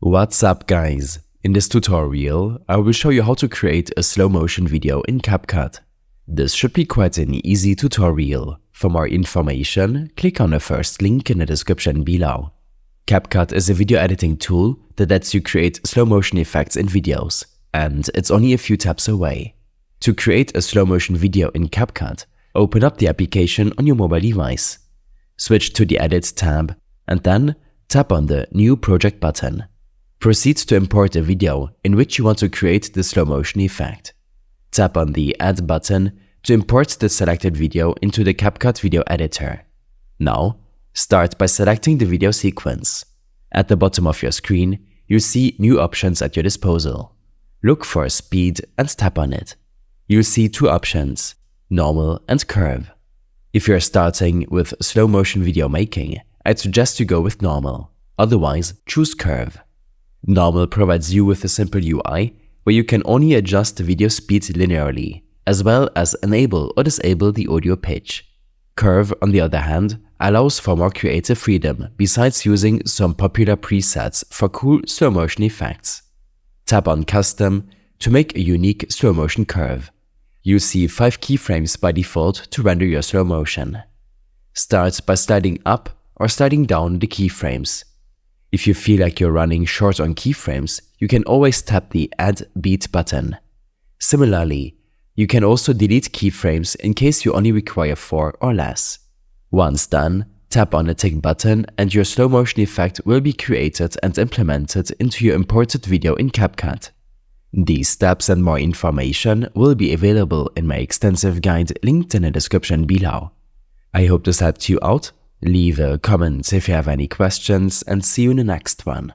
What's up guys? In this tutorial, I will show you how to create a slow motion video in CapCut. This should be quite an easy tutorial. For more information, click on the first link in the description below. CapCut is a video editing tool that lets you create slow motion effects in videos, and it's only a few taps away. To create a slow motion video in CapCut, open up the application on your mobile device. Switch to the Edit tab, and then tap on the New Project button. Proceed to import a video in which you want to create the slow motion effect. Tap on the Add button to import the selected video into the CapCut video editor. Now, start by selecting the video sequence. At the bottom of your screen, you see new options at your disposal. Look for Speed and tap on it. You'll see two options, Normal and Curve. If you're starting with slow motion video making, I'd suggest you go with Normal. Otherwise, choose Curve. Normal provides you with a simple UI where you can only adjust the video speed linearly, as well as enable or disable the audio pitch. Curve, on the other hand, allows for more creative freedom besides using some popular presets for cool slow motion effects. Tap on Custom to make a unique slow motion curve. You see 5 keyframes by default to render your slow motion. Start by sliding up or sliding down the keyframes. If you feel like you're running short on keyframes, you can always tap the Add Beat button. Similarly, you can also delete keyframes in case you only require 4 or less. Once done, tap on the tick button and your slow motion effect will be created and implemented into your imported video in CapCut. These steps and more information will be available in my extensive guide linked in the description below. I hope this helped you out. Leave a comment if you have any questions and see you in the next one.